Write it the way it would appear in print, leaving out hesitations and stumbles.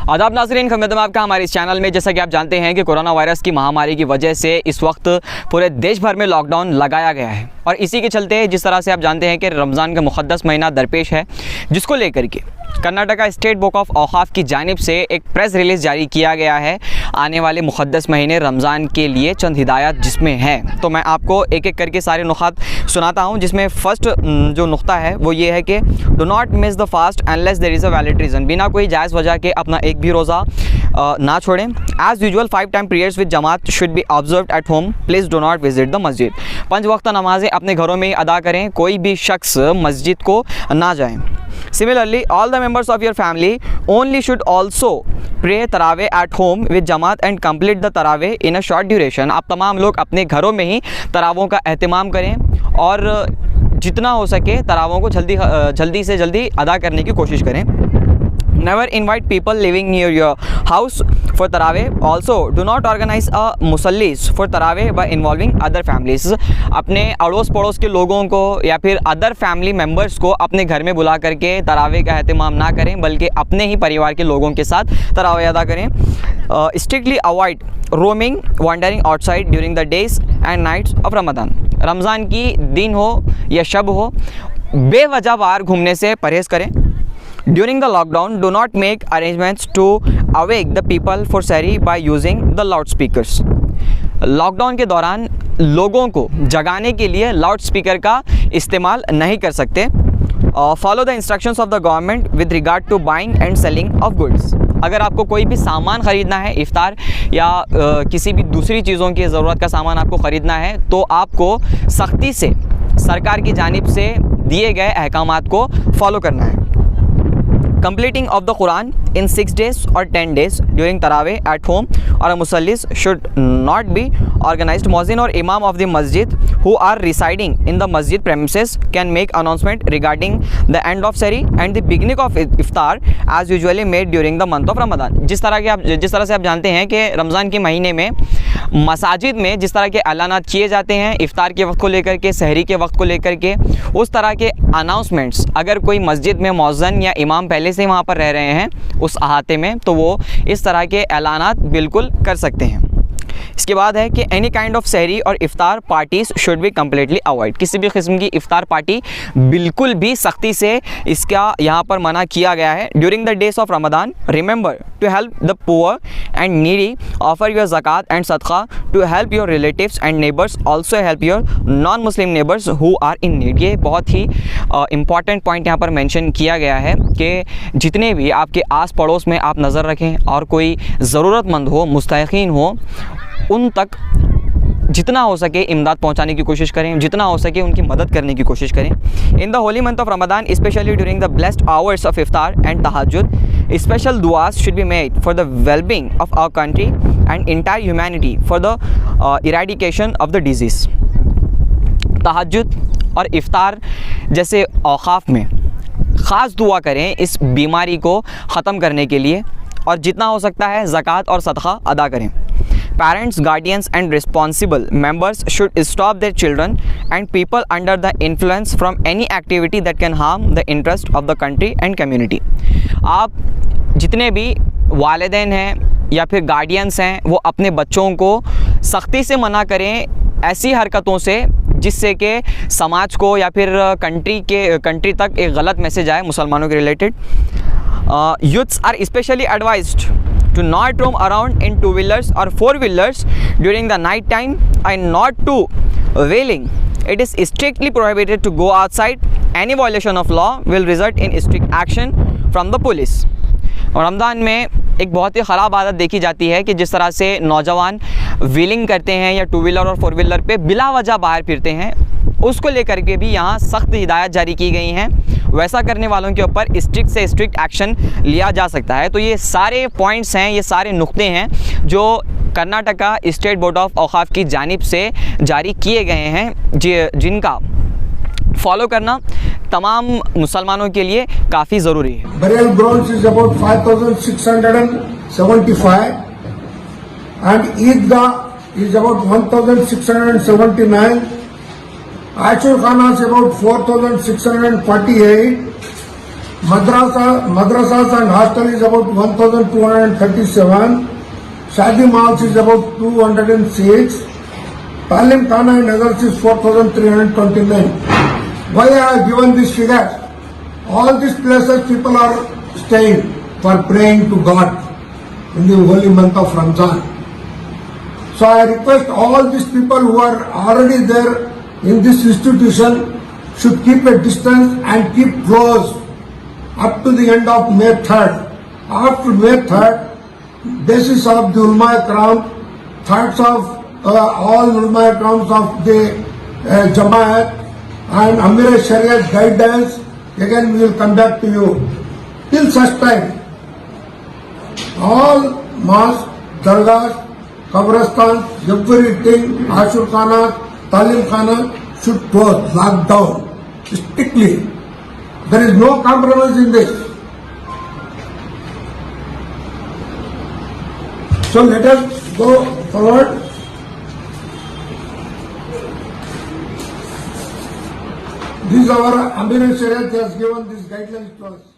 आदाब नाज़रीन, खिदमत में आपका हमारे इस चैनल में। जैसा कि आप जानते हैं कि कोरोना वायरस की महामारी की वजह से इस वक्त पूरे देश भर में लॉकडाउन लगाया गया है और इसी के चलते जिस तरह से आप जानते हैं कि रमज़ान का मुक़द्दस महीना दरपेश है, जिसको लेकर के कर्नाटका स्टेट बोर्ड ऑफ औक़ाफ़ की जानिब से एक प्रेस रिलीज़ जारी किया गया है आने वाले मुक़द्दस महीने रमज़ान के लिए चंद हिदायत जिसमें है। तो मैं आपको एक एक करके सारे नुक़ात सुनाता हूँ, जिसमें फ़र्स्ट जो नुक़्ता है वो ये है कि do not miss the fast unless there is a valid reason. बिना कोई जायज़ वजह के अपना एक भी रोज़ा ना छोड़ें। As usual 5 time prayers with Jamaat should be observed at home. Please do not visit the मस्जिद। 5 वक्त नमाज़ें अपने घरों में ही अदा करें, कोई भी शख्स मस्जिद को ना जाएँ। Similarly, all the members of your family only should also pray tarawih at home with jamaat and complete the tarawih in a short duration। आप तमाम लोग अपने घरों में ही तरावों का एहतमाम करें और जितना हो सके तरावों को जल्दी से जल्दी अदा करने की कोशिश करें। Never invite people living near your house for tarawih. Also, do not organize a musallis for tarawih by involving other families। अपने अड़ोस पड़ोस के लोगों को या फिर अदर फैमिली मेम्बर्स को अपने घर में बुला करके तरावी का एहतमाम ना करें, बल्कि अपने ही परिवार के लोगों के साथ तरावी अदा करें। Strictly avoid roaming, wandering outside during the days and nights of Ramadan। Ramzan की दिन हो या शब हो, बेवजह बाहर घूमने से परहेज़ करें। During the lockdown, do not make arrangements to awake the people for sahri by using the loudspeakers। Lockdown के दौरान लोगों को जगाने के लिए लाउड स्पीकर का इस्तेमाल नहीं कर सकते। Follow the instructions of the government with regard to buying and selling of goods. अगर आपको कोई भी सामान ख़रीदना है, इफ्तार या किसी भी दूसरी चीज़ों की ज़रूरत का सामान आपको ख़रीदना है, तो आपको सख्ती से सरकार की जानिब से दिए गए अहकामात को फॉलो करना है। Completing of the Quran in 6 days or 10 days during Tarawih at home or a musallis should not be organized। Muazzin or Imam of the masjid who are residing in the masjid premises can make announcement regarding the end of sahri and the beginning of iftar as usually made during the month of Ramadan। जिस तरह से आप जानते हैं कि रमज़ान के महीने में मसाजिद में जिस तरह के ऐलानात किए जाते हैं इफ्तार के वक्त को लेकर के, सहरी के वक्त को लेकर के, उस तरह के अनाउंसमेंट्स अगर कोई मस्जिद में मौज़न या इमाम पहले से वहाँ पर रह रहे हैं उस अहाते में, तो वो इस तरह के ऐलानात बिल्कुल कर सकते हैं। इसके बाद है कि एनी काइंड ऑफ सहरी और इफ्तार parties should be completely avoid. किसी भी किस्म की इफ्तार पार्टी बिल्कुल भी सख्ती से इसका यहाँ पर मना किया गया है। During the days of Ramadan remember to help the poor and needy, offer your ज़कात एंड सदका to help your relatives and neighbours, also help your non Muslim neighbours who are in need. ये बहुत ही इंपॉर्टेंट पॉइंट यहाँ पर mention किया गया है कि जितने भी आपके आस पड़ोस में आप नज़र रखें और कोई ज़रूरतमंद हो, मुस्तहिक़ीन हो, उन तक जितना हो सके इमदाद पहुंचाने की कोशिश करें, जितना हो सके उनकी मदद करने की कोशिश करें। In the holy month of Ramadan especially during the blessed hours of इफ्तार एंड तहज्जुद स्पेशल दुआस should be made for the wellbeing of our country and entire humanity for the eradication of the disease. तहज्जुद और इफ्तार जैसे औक़ाफ़ में ख़ास दुआ करें इस बीमारी को ख़त्म करने के लिए, और जितना हो सकता है ज़कात और सदका अदा करें। Parents, guardians and responsible members should stop their children and people under the influence from any activity that can harm the interest of the country and community। आप जितने भी वालिदैन हैं या फिर गार्डियंस हैं, वो अपने बच्चों को सख्ती से मना करें ऐसी हरकतों से जिससे कि समाज को या फिर कंट्री तक एक गलत मैसेज आए मुसलमानों के related. Youths are especially advised to not roam around in 2-wheelers or 4-wheelers during the night time and not to wheeling। It is strictly prohibited to go outside। Any violation of law will result in strict action from the police। और रमज़ान में एक बहुत ही ख़राब आदत देखी जाती है कि जिस तरह से नौजवान व्हीलिंग करते हैं या 2-व्हीलर और 4-व्हीलर पे बिला वजह बाहर फिरते हैं, उसको लेकर के भी यहाँ सख्त हिदायत जारी की गई हैं। वैसा करने वालों के ऊपर स्ट्रिक्ट से स्ट्रिक्ट एक्शन लिया जा सकता है। तो ये सारे पॉइंट्स हैं, ये सारे नुक्ते हैं जो कर्नाटका स्टेट बोर्ड ऑफ औक़ाफ़ की जानिब से जारी किए गए हैं, जिनका फॉलो करना तमाम मुसलमानों के लिए काफ़ी ज़रूरी है। Burial grounds is about 5,675 and Eidgah is about 1,679, Ashur Khana is about 4,648, madrasas and hostel is about 1,237. Shadi malls is about 206. Talim Khana and others is 4,329. Why I have given this figure? All these places people are staying for praying to God in the holy month of Ramzan. So I request all these people who are already there in this institution should keep a distance and keep close up to the end of May 3rd. After May 3rd, basis of the Ulama Ikram, thoughts of all Ulama Ikrams of the Jamaat and Amir Sharia guidance, again we will come back to you. Till such time, all mosques, dargahs, Kabristan, everything, Ashur Khana, Talim Khana should close, lock down strictly. There is no compromise in this. So let us go forward. This is our Amir Sharia has given these guidelines to us.